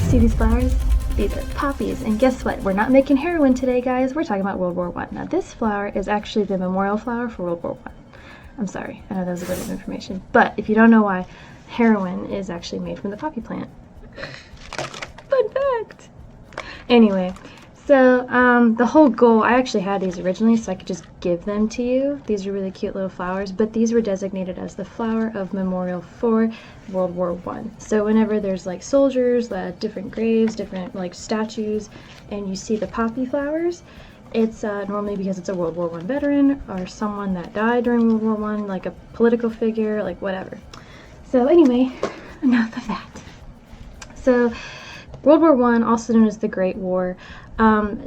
See these flowers? These are poppies, and guess what? We're not making heroin today, guys. We're talking about World War I. Now, this flower is actually the memorial flower for World War I. I'm sorry, I know that was a bit of information, but if you don't know why, heroin is actually made from the poppy plant. Fun fact! Anyway, so the whole goal, I actually had these originally so I could just give them to you. These are really cute little flowers, but these were designated as the flower of memorial for World War I. So whenever there's like soldiers, different graves, different like statues, and you see the poppy flowers, it's normally because it's a World War I veteran or someone that died during World War I, like a political figure, like whatever. So anyway, enough of that. So World War I, also known as the Great War,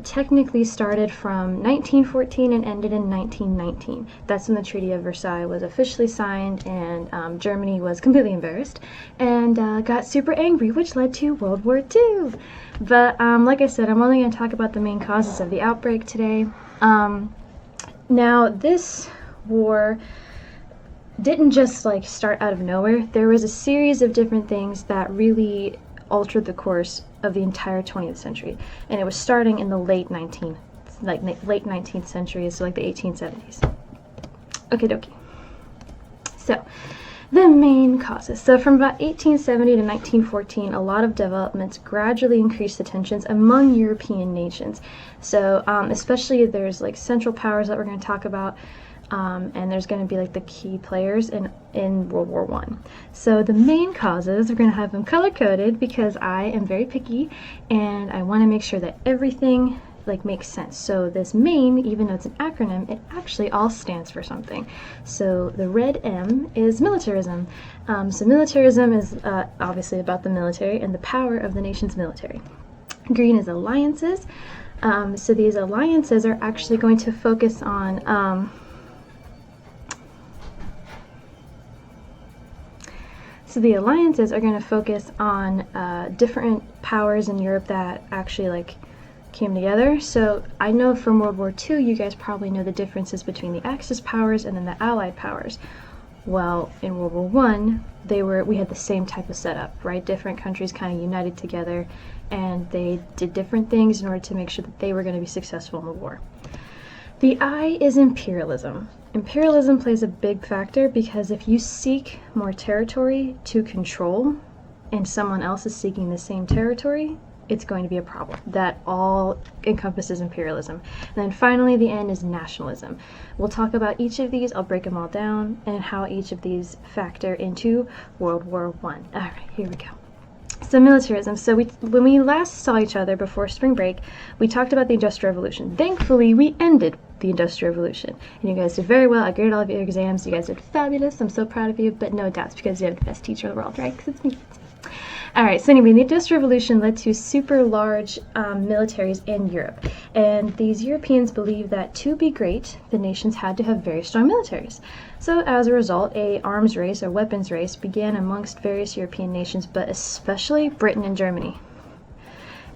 technically started from 1914 and ended in 1919. That's when the Treaty of Versailles was officially signed, and Germany was completely embarrassed and got super angry, which led to World War II. But like I said, I'm only going to talk about the main causes of the outbreak today. Now, this war didn't just like start out of nowhere. There was a series of different things that really altered the course of the entire 20th century, and it was starting in the late 19th century, so like the 1870s. Okay, dokie. So the main causes. So from about 1870 to 1914, a lot of developments gradually increased the tensions among European nations. So especially there's like Central Powers that we're going to talk about. And there's going to be like the key players in World War I. So the main causes, we're going to have them color-coded because I am very picky and I want to make sure that everything like makes sense. So this MAIN, even though it's an acronym, it actually all stands for something. So the red M is militarism. So militarism is obviously about the military and the power of the nation's military. Green is alliances. So these alliances are actually going to focus on So the alliances are going to focus on different powers in Europe that actually like came together. So I know from World War II, you guys probably know the differences between the Axis powers and then the Allied powers. Well, in World War I, we had the same type of setup, right? Different countries kind of united together, and they did different things in order to make sure that they were going to be successful in the war. The I is imperialism. Imperialism plays a big factor because if you seek more territory to control and someone else is seeking the same territory, it's going to be a problem. That all encompasses imperialism. And then finally, the N is nationalism. We'll talk about each of these, I'll break them all down, and how each of these factor into World War I. All right, here we go. So militarism. So when we last saw each other before spring break, we talked about the Industrial Revolution. Thankfully, we ended the Industrial Revolution. And you guys did very well. I graded all of your exams. You guys did fabulous. I'm so proud of you, but no doubts because you have the best teacher in the world, right? Because it's me. Alright, so anyway, the Industrial Revolution led to super large militaries in Europe. And these Europeans believed that to be great, the nations had to have very strong militaries. So as a result, a arms race or weapons race began amongst various European nations, but especially Britain and Germany.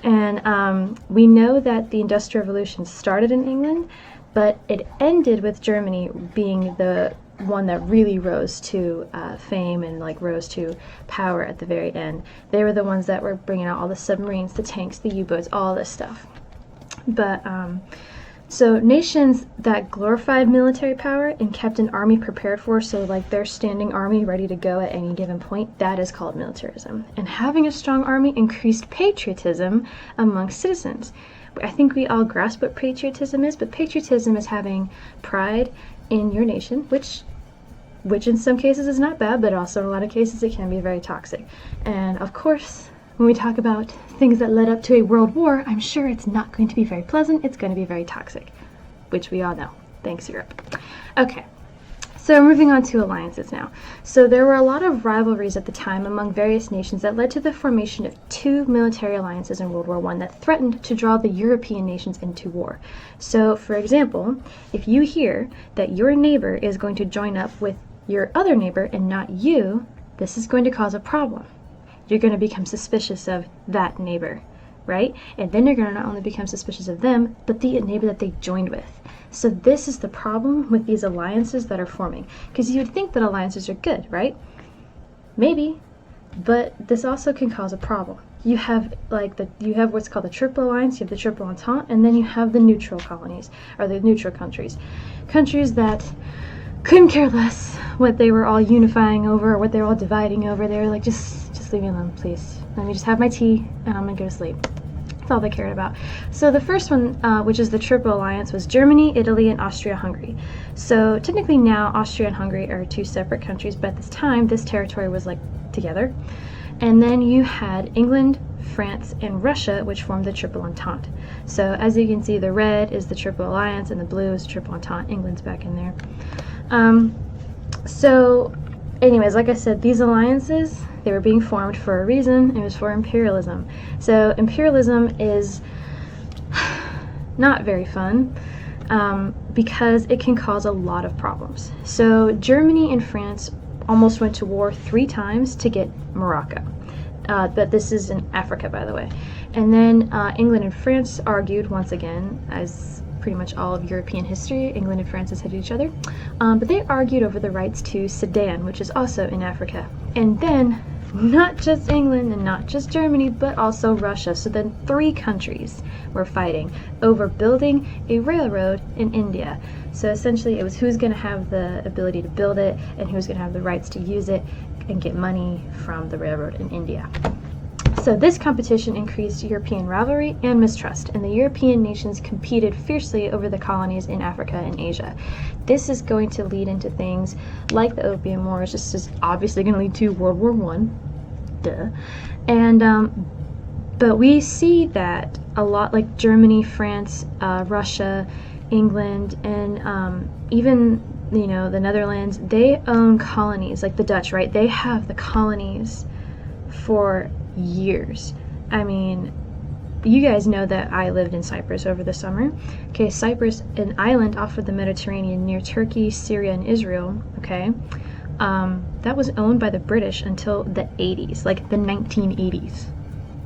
And we know that the Industrial Revolution started in England, but it ended with Germany being the one that really rose to fame and like rose to power at the very end. They were the ones that were bringing out all the submarines, the tanks, the U-boats, all this stuff. But so nations that glorified military power and kept an army prepared for, so like their standing army ready to go at any given point, that is called militarism. And having a strong army increased patriotism amongst citizens. I think we all grasp what patriotism is, but patriotism is having pride in your nation, which in some cases is not bad, but also in a lot of cases it can be very toxic. And of course, when we talk about things that led up to a world war, I'm sure it's not going to be very pleasant. It's going to be very toxic, which we all know. Thanks, Europe. Okay, so moving on to alliances now. So there were a lot of rivalries at the time among various nations that led to the formation of two military alliances in World War I that threatened to draw the European nations into war. So, for example, if you hear that your neighbor is going to join up with your other neighbor and not you, this is going to cause a problem. You're going to become suspicious of that neighbor, right? And then you're going to not only become suspicious of them, but the neighbor that they joined with. So this is the problem with these alliances that are forming. Because you would think that alliances are good, right? Maybe, but this also can cause a problem. you have you have what's called the Triple Alliance, you have the Triple Entente, and then you have the neutral colonies, or the neutral countries. Countries that couldn't care less what they were all unifying over or what they were all dividing over. They were like, just leave me alone, please. Let me just have my tea and I'm gonna go to sleep. That's all they cared about. So the first one, which is the Triple Alliance, was Germany, Italy, and Austria-Hungary. So technically now Austria and Hungary are two separate countries, but at this time this territory was like together. And then you had England, France, and Russia, which formed the Triple Entente. So as you can see, the red is the Triple Alliance and the blue is Triple Entente. England's back in there. So anyways, like I said, these alliances, they were being formed for a reason. It was for imperialism. So imperialism is not very fun because it can cause a lot of problems. So Germany and France almost went to war 3 times to get Morocco. But this is in Africa, by the way. And then England and France argued once again, as pretty much all of European history, England and France has hated each other. But they argued over the rights to Sudan, which is also in Africa. And then not just England and not just Germany, but also Russia. So then 3 countries were fighting over building a railroad in India. So essentially it was who's going to have the ability to build it and who's going to have the rights to use it and get money from the railroad in India. So this competition increased European rivalry and mistrust, and the European nations competed fiercely over the colonies in Africa and Asia. This is going to lead into things like the Opium Wars. This is obviously going to lead to World War I. Duh. And but we see that a lot, like Germany, France, Russia, England, and even the Netherlands, they own colonies, like the Dutch, right? They have the colonies for years. I mean, you guys know that I lived in Cyprus over the summer. Okay, Cyprus, an island off of the Mediterranean near Turkey, Syria, and Israel, okay? That was owned by the British until the 80s, like the 1980s.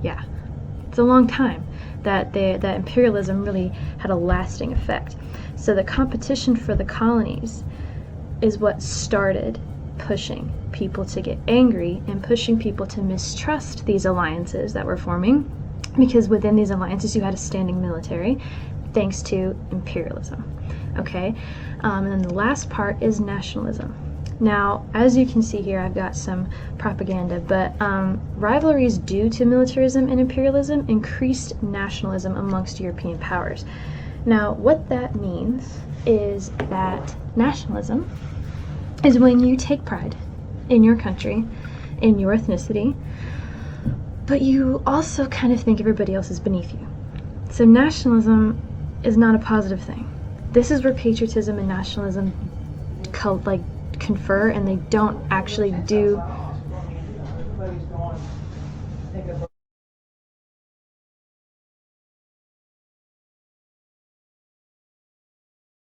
Yeah, it's a long time that imperialism really had a lasting effect. So the competition for the colonies is what started pushing people to get angry and pushing people to mistrust these alliances that were forming, because within these alliances you had a standing military thanks to imperialism. Okay, and then the last part is nationalism. Now, as you can see here, I've got some propaganda, but rivalries due to militarism and imperialism increased nationalism amongst European powers. Now, what that means is that nationalism is when you take pride in your country, in your ethnicity, but you also kind of think everybody else is beneath you. So nationalism is not a positive thing. This is where patriotism and nationalism confer, and they don't actually do